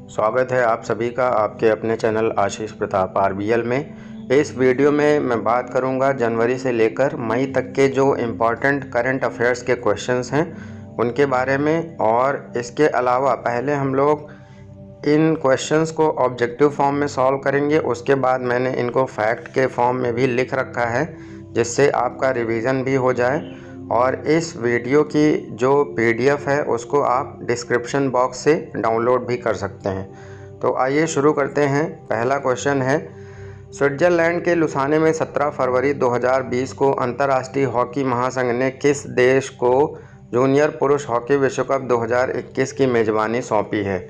स्वागत है आप सभी का आपके अपने चैनल आशीष प्रताप आरबीएल में। इस वीडियो में मैं बात करूंगा जनवरी से लेकर मई तक के जो इम्पॉर्टेंट करंट अफेयर्स के क्वेश्चंस हैं उनके बारे में। और इसके अलावा पहले हम लोग इन क्वेश्चंस को ऑब्जेक्टिव फॉर्म में सॉल्व करेंगे, उसके बाद मैंने इनको फैक्ट के फॉर्म में भी लिख रखा है जिससे आपका रिवीजन भी हो जाए। और इस वीडियो की जो पीडीएफ है उसको आप डिस्क्रिप्शन बॉक्स से डाउनलोड भी कर सकते हैं। तो आइए शुरू करते हैं। पहला क्वेश्चन है, स्विट्ज़रलैंड के लुसाने में 17 फरवरी 2020 को अंतर्राष्ट्रीय हॉकी महासंघ ने किस देश को जूनियर पुरुष हॉकी विश्व कप 2021 की मेज़बानी सौंपी है?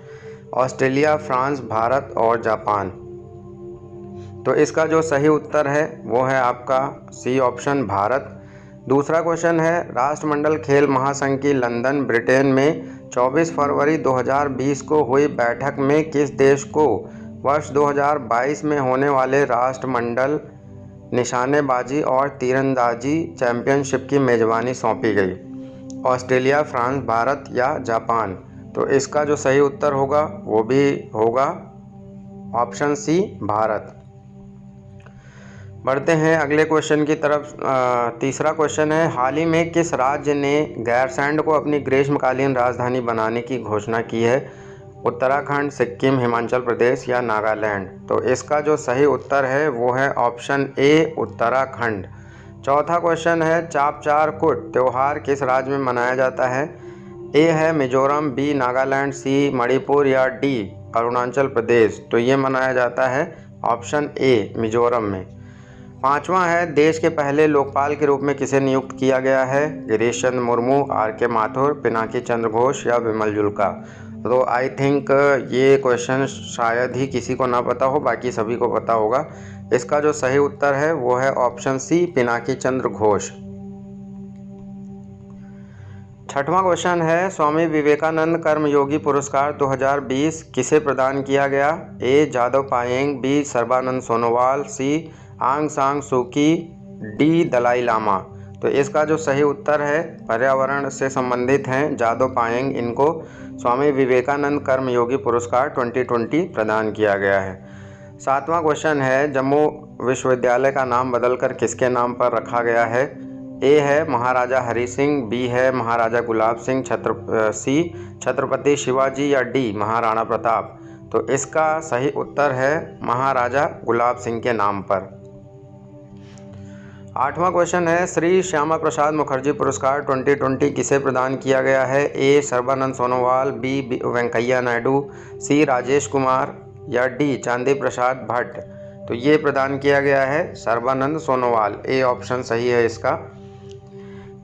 ऑस्ट्रेलिया, फ्रांस, भारत और जापान। तो इसका जो सही उत्तर है वो है आपका सी ऑप्शन, भारत। दूसरा क्वेश्चन है, राष्ट्रमंडल खेल महासंघ की लंदन, ब्रिटेन में 24 फरवरी 2020 को हुई बैठक में किस देश को वर्ष 2022 में होने वाले राष्ट्रमंडल निशानेबाजी और तीरंदाजी चैंपियनशिप की मेज़बानी सौंपी गई? ऑस्ट्रेलिया, फ्रांस, भारत या जापान। तो इसका जो सही उत्तर होगा वो भी होगा ऑप्शन सी, भारत। बढ़ते हैं अगले क्वेश्चन की तरफ। तीसरा क्वेश्चन है, हाल ही में किस राज्य ने गैरसैंड को अपनी ग्रीष्मकालीन राजधानी बनाने की घोषणा की है? उत्तराखंड, सिक्किम, हिमाचल प्रदेश या नागालैंड। तो इसका जो सही उत्तर है वो है ऑप्शन ए, उत्तराखंड। चौथा क्वेश्चन है, चापचार कुट त्यौहार किस राज्य में मनाया जाता है? ए है मिजोरम, बी नागालैंड, सी मणिपुर या डी अरुणाचल प्रदेश। तो ये मनाया जाता है ऑप्शन ए, मिजोरम में। पांचवा है, देश के पहले लोकपाल के रूप में किसे नियुक्त किया गया है? गिरीश चंद्र मुर्मू, आर के माथुर, पिनाकी चंद्र घोष या विमल जुल्का। तो आई थिंक ये क्वेश्चन शायद ही किसी को ना पता हो, बाकी सभी को पता होगा। इसका जो सही उत्तर है वो है ऑप्शन सी, पिनाकी चंद्र घोष। छठवां क्वेश्चन है, स्वामी विवेकानंद कर्मयोगी पुरस्कार 2020 किसे प्रदान किया गया? ए जादव पायेंग, बी सर्बानंद सोनोवाल, सी आंग सांग सूकी, डी दलाई लामा। तो इसका जो सही उत्तर है, पर्यावरण से संबंधित हैं जादव पायेंग, इनको स्वामी विवेकानंद कर्मयोगी पुरस्कार 2020 प्रदान किया गया है। सातवां क्वेश्चन है, जम्मू विश्वविद्यालय का नाम बदलकर किसके नाम पर रखा गया है? ए है महाराजा हरि सिंह, बी है महाराजा गुलाब सिंह, सी छत्रपति शिवाजी या डी महाराणा प्रताप। तो इसका सही उत्तर है महाराजा गुलाब सिंह के नाम पर। आठवां क्वेश्चन है, श्री श्यामा प्रसाद मुखर्जी पुरस्कार 2020 किसे प्रदान किया गया है? ए सर्बानंद सोनोवाल, बी वेंकैया नायडू, सी राजेश कुमार या डी चांदी प्रसाद भट्ट। तो ये प्रदान किया गया है सर्बानंद सोनोवाल, ए ऑप्शन सही है इसका।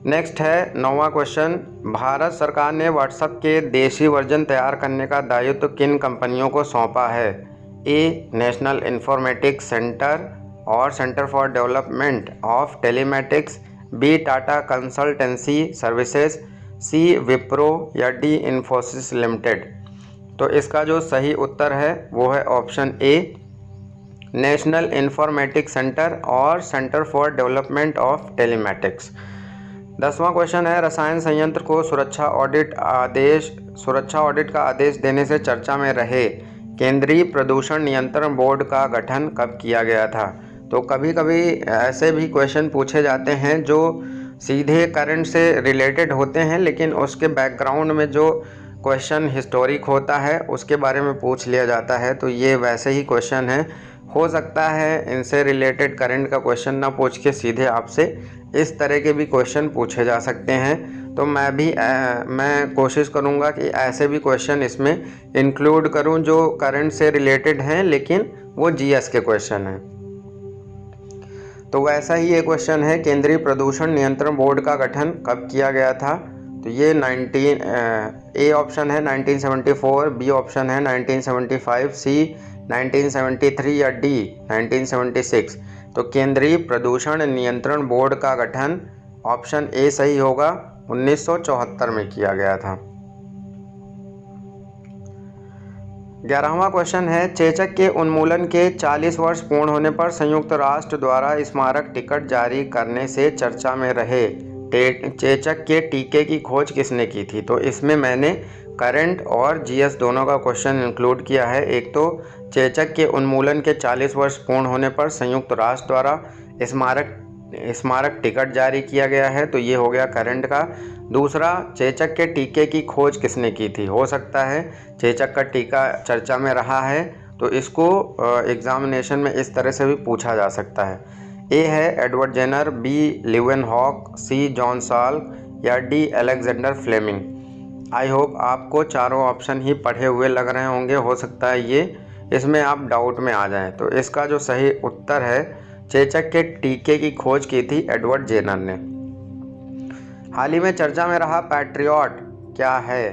नेक्स्ट है 9वां क्वेश्चन, भारत सरकार ने व्हाट्सएप के देशी वर्जन तैयार करने का दायित्व किन कंपनियों को सौंपा है? ए नेशनल इंफॉर्मेटिक्स सेंटर और Centre for Development of Telematics, B Tata Consultancy Services, C Wipro या डी इन्फोसिस लिमिटेड। तो इसका जो सही उत्तर है वो है option A, National Informatics Centre और Centre for Development of Telematics. 10वां क्वेश्चन है, रसायन संयंत्र को सुरक्षा ऑडिट का आदेश देने से चर्चा में रहे केंद्रीय प्रदूषण नियंत्रण बोर्ड का गठन कब किया गया था? तो कभी कभी ऐसे भी क्वेश्चन पूछे जाते हैं जो सीधे करंट से रिलेटेड होते हैं, लेकिन उसके बैकग्राउंड में जो क्वेश्चन हिस्टोरिक होता है उसके बारे में पूछ लिया जाता है। तो ये वैसे ही क्वेश्चन है। हो सकता है इनसे रिलेटेड करंट का क्वेश्चन ना पूछ के सीधे आपसे इस तरह के भी क्वेश्चन पूछे जा सकते हैं। तो मैं कोशिश करूँगा कि ऐसे भी क्वेश्चन इसमें इंक्लूड करूँ जो करंट से रिलेटेड हैं लेकिन वो जीएस के क्वेश्चन हैं। तो वैसा ही ये क्वेश्चन है, केंद्रीय प्रदूषण नियंत्रण बोर्ड का गठन कब किया गया था? तो ये ए ऑप्शन है 1974, बी ऑप्शन है 1975, सी 1973 या डी 1976। तो केंद्रीय प्रदूषण नियंत्रण बोर्ड का गठन ऑप्शन ए सही होगा, 1974 में किया गया था। 11वां क्वेश्चन है, चेचक के उन्मूलन के 40 वर्ष पूर्ण होने पर संयुक्त राष्ट्र द्वारा स्मारक टिकट जारी करने से चर्चा में रहे चेचक के टीके की खोज किसने की थी? तो इसमें मैंने करंट और जीएस दोनों का क्वेश्चन इंक्लूड किया है। एक तो चेचक के उन्मूलन के 40 वर्ष पूर्ण होने पर संयुक्त राष्ट्र द्वारा स्मारक टिकट जारी किया गया है, तो ये हो गया करंट का। दूसरा, चेचक के टीके की खोज किसने की थी? हो सकता है चेचक का टीका चर्चा में रहा है, तो इसको एग्जामिनेशन में इस तरह से भी पूछा जा सकता है। ए है Edward Jenner, B Leeuwenhoek, C John Salk या D Alexander Fleming. I hope आपको चारों ऑप्शन ही पढ़े हुए लग रहे होंगे, हो सकता है ये इसमें आप डाउट में आ जाएं। तो इसका जो सही उत्तर है, चेचक के टीके की खोज की थी एडवर्ड जेनर ने। हाल ही में चर्चा में रहा पैट्रियट क्या है?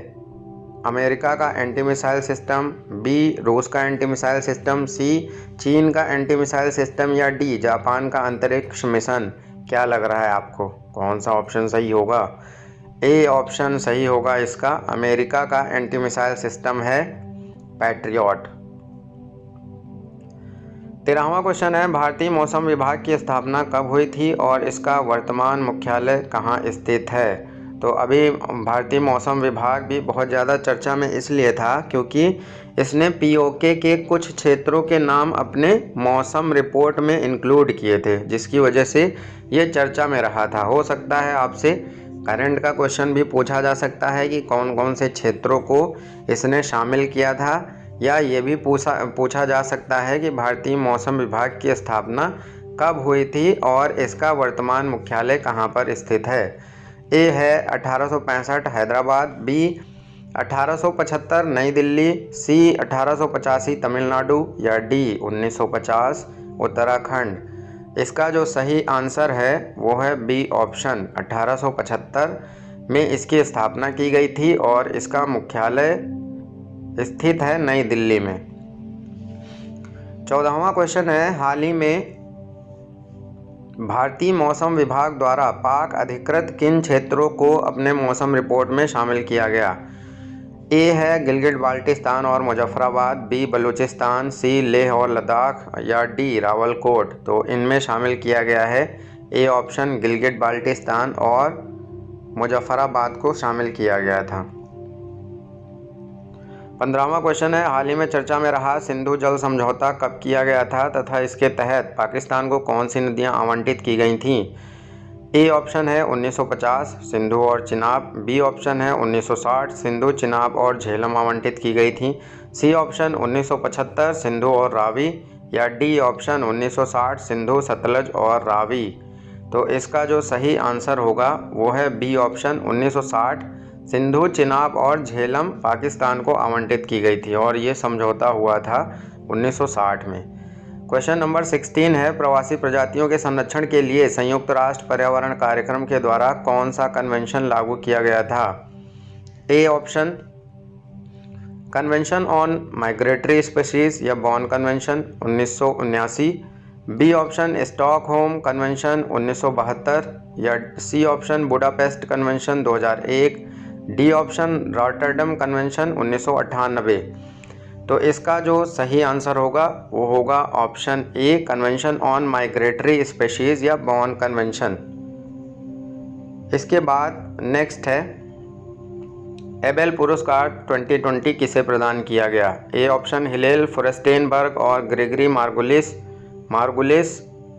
अमेरिका का एंटी मिसाइल सिस्टम, बी रूस का एंटी मिसाइल सिस्टम, सी चीन का एंटी मिसाइल सिस्टम या डी जापान का अंतरिक्ष मिशन। क्या लग रहा है आपको, कौन सा ऑप्शन सही होगा? ए ऑप्शन सही होगा इसका, अमेरिका का एंटी मिसाइल सिस्टम है पैट्रियट। 13वां क्वेश्चन है, भारतीय मौसम विभाग की स्थापना कब हुई थी और इसका वर्तमान मुख्यालय कहाँ स्थित है? तो अभी भारतीय मौसम विभाग भी बहुत ज़्यादा चर्चा में इसलिए था क्योंकि इसने पीओके के कुछ क्षेत्रों के नाम अपने मौसम रिपोर्ट में इंक्लूड किए थे, जिसकी वजह से ये चर्चा में रहा था। हो सकता है आपसे करंट का क्वेश्चन भी पूछा जा सकता है कि कौन कौन से क्षेत्रों को इसने शामिल किया था, या ये भी पूछा जा सकता है कि भारतीय मौसम विभाग की स्थापना कब हुई थी और इसका वर्तमान मुख्यालय कहाँ पर स्थित है। ए है 1865 हैदराबाद, बी 1875 नई दिल्ली, सी 1885 तमिलनाडु या डी 1950 उत्तराखंड। इसका जो सही आंसर है वो है बी ऑप्शन, 1875 में इसकी स्थापना की गई थी और इसका मुख्यालय स्थित है नई दिल्ली में। 14वां क्वेश्चन है, हाल ही में भारतीय मौसम विभाग द्वारा पाक अधिकृत किन क्षेत्रों को अपने मौसम रिपोर्ट में शामिल किया गया? ए है गिलगिट बाल्टिस्तान और मुजफ्फराबाद, बी बलूचिस्तान, सी लेह और लद्दाख या डी रावलकोट। तो इनमें शामिल किया गया है ए ऑप्शन, गिलगिट बाल्टिस्तान और मुजफ्फराबाद को शामिल किया गया था। 15वां क्वेश्चन है, हाल ही में चर्चा में रहा सिंधु जल समझौता कब किया गया था तथा इसके तहत पाकिस्तान को कौन सी नदियां आवंटित की गई थीं? ए ऑप्शन है 1950 सिंधु और चिनाब, बी ऑप्शन है 1960 सिंधु, चिनाब और झेलम आवंटित की गई थी, सी ऑप्शन 1975 सिंधु और रावी या डी ऑप्शन 1960 सिंधु, सतलज और रावी। तो इसका जो सही आंसर होगा वो है बी ऑप्शन, 1960 सिंधु, चिनाब और झेलम पाकिस्तान को आवंटित की गई थी और ये समझौता हुआ था 1960 में। क्वेश्चन नंबर 16 है, प्रवासी प्रजातियों के संरक्षण के लिए संयुक्त राष्ट्र पर्यावरण कार्यक्रम के द्वारा कौन सा कन्वेंशन लागू किया गया था? A option Convention on Migratory Species या Bonn Convention 1979, B option Stockholm Convention 1972 या C option Budapest Convention 2001, D option Rotterdam Convention 1998। तो इसका जो सही आंसर होगा वो होगा option A, Convention on Migratory Species या बॉर्न कन्वेंशन। इसके बाद नेक्स्ट है, एबेल पुरस्कार 2020 किसे प्रदान किया गया? ए ऑप्शन हिलेल फुरेस्टेनबर्ग और ग्रेगरी मार्गुलिस,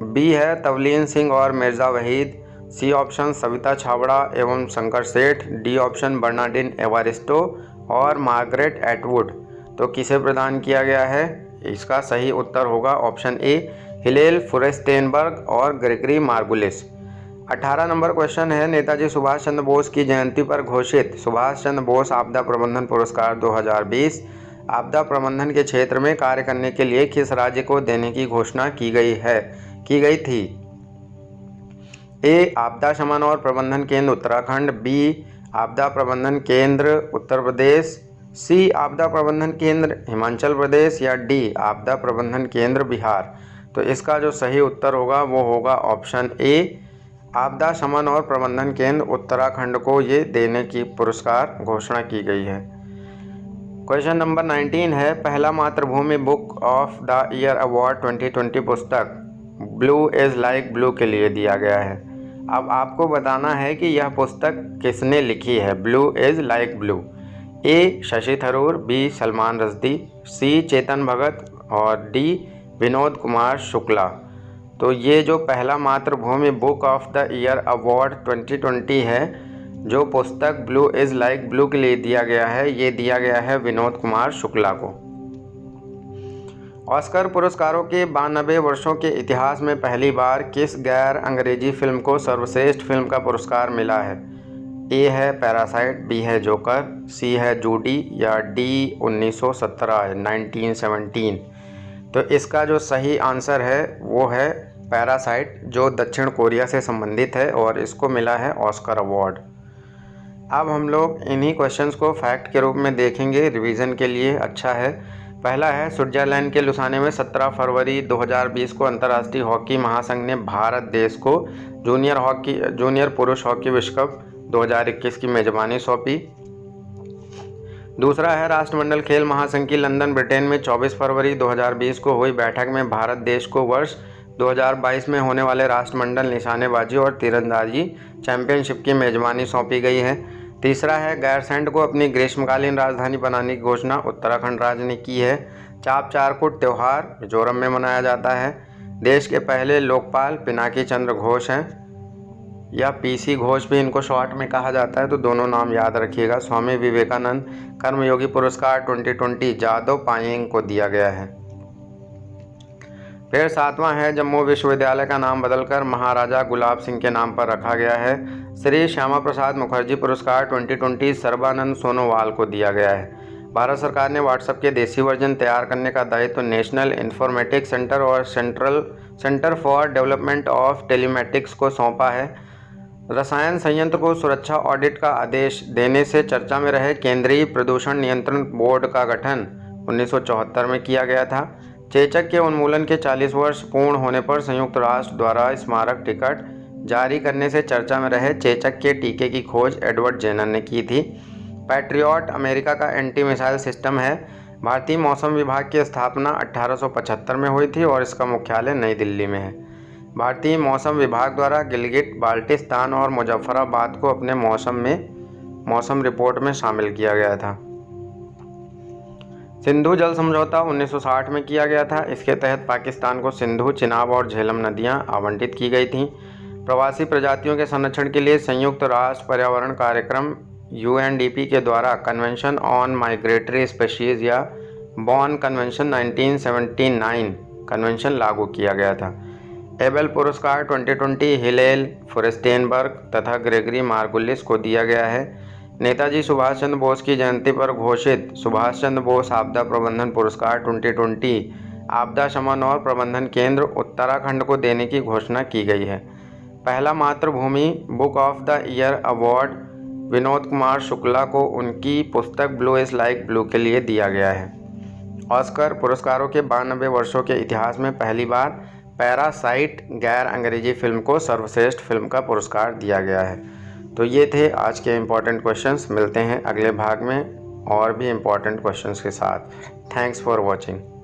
बी है तवलीन सिंह और मिर्ज़ा वहीद, सी ऑप्शन सविता छाबड़ा एवं शंकर सेठ, डी ऑप्शन बर्नार्डिन एवारिस्टो और मार्गरेट एटवुड। तो किसे प्रदान किया गया है? इसका सही उत्तर होगा ऑप्शन ए, हिलेल फुरेस्टेनबर्ग और ग्रेगरी मार्गुलिस। 18 नंबर क्वेश्चन है, नेताजी सुभाष चंद्र बोस की जयंती पर घोषित सुभाष चंद्र बोस आपदा प्रबंधन पुरस्कार 2020 आपदा प्रबंधन के क्षेत्र में कार्य करने के लिए किस राज्य को देने की घोषणा की गई थी? ए आपदा शमन और प्रबंधन केंद्र उत्तराखंड, बी आपदा प्रबंधन केंद्र उत्तर प्रदेश, सी आपदा प्रबंधन केंद्र हिमाचल प्रदेश या डी आपदा प्रबंधन केंद्र बिहार। तो इसका जो सही उत्तर होगा वो होगा ऑप्शन ए, आपदा शमन और प्रबंधन केंद्र उत्तराखंड को ये देने की पुरस्कार घोषणा की गई है। क्वेश्चन नंबर 19 है, पहला मातृभूमि book of the year award 2020 पुस्तक ब्लू इज लाइक ब्लू के लिए दिया गया है। अब आपको बताना है कि यह पुस्तक किसने लिखी है, blue is like blue. A Shashi Tharoor, B Salman Rushdie, C Chetan Bhagat और डी विनोद कुमार शुक्ला। तो ये जो पहला मातृभूमि book of the year award 2020 है, जो पुस्तक ब्लू इज़ लाइक ब्लू के लिए दिया गया है, ये दिया गया है विनोद कुमार शुक्ला को। ऑस्कर पुरस्कारों के 92 वर्षों के इतिहास में पहली बार किस गैर अंग्रेजी फिल्म को सर्वश्रेष्ठ फिल्म का पुरस्कार मिला है? ए है पैरासाइट, बी है जोकर, सी है जूडी या डी 1917 तो इसका जो सही आंसर है वो है पैरासाइट, जो दक्षिण कोरिया से संबंधित है और इसको मिला है ऑस्कर अवार्ड। अब हम लोग इन्हीं क्वेश्चंस को फैक्ट के रूप में देखेंगे, रिवीजन के लिए अच्छा है। पहला है, स्विट्जरलैंड के लुसाने में 17 फरवरी 2020 को अंतर्राष्ट्रीय हॉकी महासंघ ने भारत देश को जूनियर पुरुष हॉकी विश्व कप 2021 की मेजबानी सौंपी। दूसरा है, राष्ट्रमंडल खेल महासंघ की लंदन ब्रिटेन में 24 फरवरी 2020 को हुई बैठक में भारत देश को वर्ष 2022 में होने वाले राष्ट्रमंडल निशानेबाजी और तीरंदाजी चैंपियनशिप की मेजबानी सौंपी गई है। तीसरा है, गैरसैंड को अपनी ग्रीष्मकालीन राजधानी बनाने की घोषणा उत्तराखंड राज्य ने की है। चाप चारकुट त्यौहार मिजोरम में मनाया जाता है। देश के पहले लोकपाल पिनाकी चंद्र घोष हैं, या पीसी घोष भी इनको शॉर्ट में कहा जाता है, तो दोनों नाम याद रखिएगा। स्वामी विवेकानंद कर्मयोगी पुरस्कार 2020 जादव पायेंग को दिया गया है। फिर सातवां है, जम्मू विश्वविद्यालय का नाम बदलकर महाराजा गुलाब सिंह के नाम पर रखा गया है। श्री श्यामा प्रसाद मुखर्जी पुरस्कार 2020 सर्बानंद सोनोवाल को दिया गया है। भारत सरकार ने व्हाट्सएप के देसी वर्जन तैयार करने का दायित्व नेशनल इंफॉर्मेटिक्स सेंटर और Centre for Development of telematics को सौंपा है। रसायन संयंत्र को सुरक्षा ऑडिट का आदेश देने से चर्चा में रहे केंद्रीय प्रदूषण नियंत्रण बोर्ड का गठन 1974 में किया गया था। चेचक के उन्मूलन के 40 वर्ष पूर्ण होने पर संयुक्त राष्ट्र द्वारा स्मारक टिकट जारी करने से चर्चा में रहे चेचक के टीके की खोज एडवर्ड जेनर ने की थी। पैट्रियट अमेरिका का एंटी मिसाइल सिस्टम है। भारतीय मौसम विभाग की स्थापना 1875 में हुई थी और इसका मुख्यालय नई दिल्ली में है। भारतीय मौसम विभाग द्वारा गिलगिट बाल्टिस्तान और मुजफ्फराबाद को अपने मौसम रिपोर्ट में शामिल किया गया था। सिंधु जल समझौता 1960 में किया गया था। इसके तहत पाकिस्तान को सिंधु, चिनाब और झेलम नदियां आवंटित की गई थीं। प्रवासी प्रजातियों के संरक्षण के लिए संयुक्त राष्ट्र पर्यावरण कार्यक्रम UNDP के द्वारा कन्वेंशन ऑन माइग्रेटरी स्पीशीज या बॉन कन्वेंशन 1979 कन्वेंशन लागू किया गया था। एबेल पुरस्कार 2020 हिलेल फुरेस्टेनबर्ग तथा ग्रेगरी मार्गुलिस को दिया गया है। नेताजी सुभाष चंद्र बोस की जयंती पर घोषित सुभाष चंद्र बोस आपदा प्रबंधन पुरस्कार 2020 आपदा शमन और प्रबंधन केंद्र उत्तराखंड को देने की घोषणा की गई है। पहला मातृभूमि book of the year award Vinod Kumar Shukla को उनकी पुस्तक ब्लू इज़ लाइक ब्लू के लिए दिया गया है। ऑस्कर पुरस्कारों के 92 वर्षों के इतिहास में पहली बार पैरासाइट गैर अंग्रेजी फिल्म को सर्वश्रेष्ठ फिल्म का पुरस्कार दिया गया है। तो ये थे आज के इम्पॉर्टेंट क्वेश्चंस। मिलते हैं अगले भाग में और भी इम्पॉर्टेंट क्वेश्चंस के साथ। Thanks for watching.